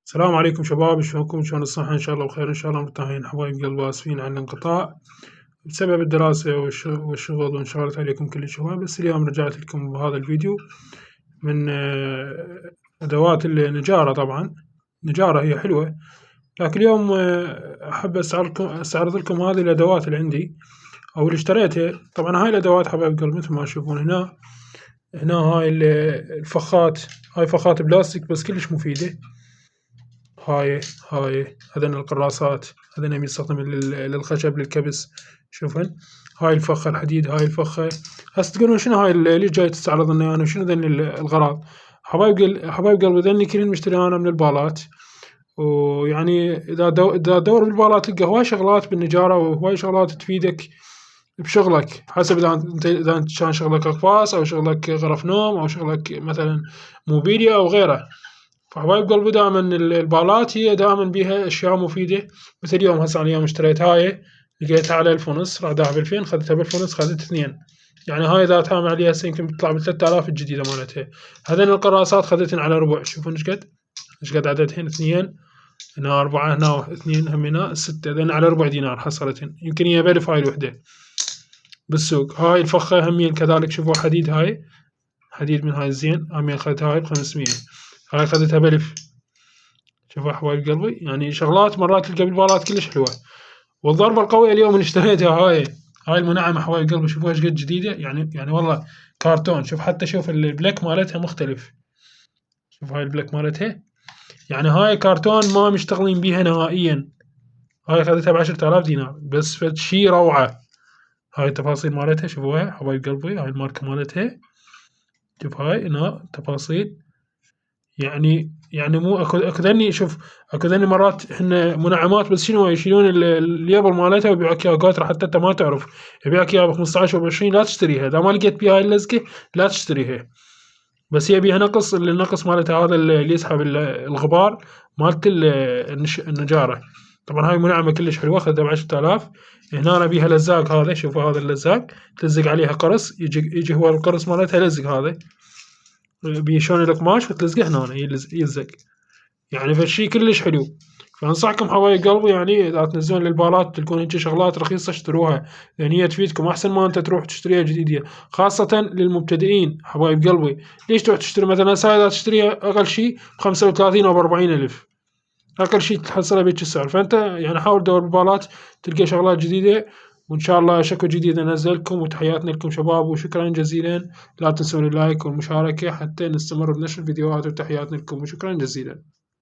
السلام عليكم شباب، شلونكم؟ شلون الصحة؟ إن شاء الله بخير، إن شاء الله مرتاحين حبايب قلب، آسفين عن الانقطاع بسبب الدراسة والشغل وانشغلت عليكم كل الشباب. بس اليوم رجعت لكم بهذا الفيديو من أدوات النجارة. طبعا النجارة هي حلوة، لكن اليوم أحب أستعرض لكم هذه الأدوات اللي عندي أو اللي اشتريتها. طبعا هاي الأدوات حبايب قلب مثل ما تشوفون هنا هاي الفخات، هاي فخات بلاستيك بس كلش مفيدة. هاي هذين القراصات، هذين يستخدم للخشب للكبس. شوفن هاي الفخة الحديد، هاي الفخة. هسه تقولون شنو هاي اللي جاي تستعرض لنا يعني شنو ذن الغراض؟ حبايب قلبي ذني كلن مشتري انا من البالات. ويعني اذا تدور بالبالات تلقى هواي شغلات بالنجارة وهواي شغلات تفيدك بشغلك، حسب اذا انت كان شغلك اقفاص او شغلك غرف نوم او شغلك مثلا موبيليا او غيره. فحبايب قلبي دائما البالات هي دائما بيها اشياء مفيدة. مثل اليوم هسه انا اليوم اشتريت هاي، لقيتها على 1000 ونص، راح داها ب2000، خذيتها ب1000 ونص، خذيت اثنين. يعني هاي اذا تام عليها هسه يمكن بتطلع ب3000 الجديدة مالتها. هذين القراصات خذيتهن على ربع. شوفون ايش قد عددهن، اثنين، هنا 4، هنا اثنين، هم هنا 6، هذين على ربع دينار حصلتهن. يمكن هي ب1000 هاي الوحدة بالسوق. هاي الفخة همين كذلك، شوفوا حديد، هاي حديد من هاي الزين، همين خذيتها هاي ب500. هاي خذيتها ب1000. شوفوا حبايب قلبي، يعني شغلات مرات تلقى بالبالات كلش حلوة. والضربة القوية اليوم اللي اشتريتها هاي المنعمة حبايب قلبي، شوفوا ايش قد جديدة، يعني والله كارتون. شوف البلاك مالتها مختلف. شوف هاي البلاك مالتها، يعني هاي كارتون ما مشتغلين بيها نهائيا. هاي خذيتها ب10,000 دينار بس فد شي روعة. هاي التفاصيل مالتها شوفوها حبايب قلبي، هاي الماركة مالتها. شوف هاي هنا تفاصيل، يعني مو اكو ذني. شوف اكو ذني مرات احنا منعمات بس شنو يشيلون اليابل مالتها ويبيعوك اياها قاطرة حتى انت ما تعرف، يبيعك اياها ب15 و20، لا تشتريها اذا ما لقيت بيها هاي اللزقة، لا تشتريها. بس هي بيها نقص، النقص مالتها هذا اللي يسحب الغبار مالت النجارة. طبعا هاي منعمة كلش حلوة، اخذتها ب10,000. هنا بيها لزاق، هذا شوفوا هذا اللزاق، تلزق عليها قرص، يجي هو القرص مالتها يلزق، هذا بيشون القماش وتلزقه هنا يلزق. يعني فالشي كلش حلو. فانصحكم حبايب قلبي، يعني اذا تنزلون للبالات تلقون هيجي شغلات رخيصة اشتروها، لان هي تفيدكم احسن ما انت تروح تشتريها جديدة، خاصة للمبتدئين. حبايب قلبي ليش تروح تشتري مثلا اذا تشتريها اقل شي ب35 او ب40 الف، اقل شي تحصلها بهيج السعر. فانت يعني حاول تدور بالبالات تلقى شغلات جديدة، وان شاء الله شكو جديد انزلكم. وتحياتنا لكم شباب، وشكرا جزيلا. لا تنسون اللايك والمشاركة حتى نستمر بنشر الفيديوهات، وتحياتنا لكم وشكرا جزيلا.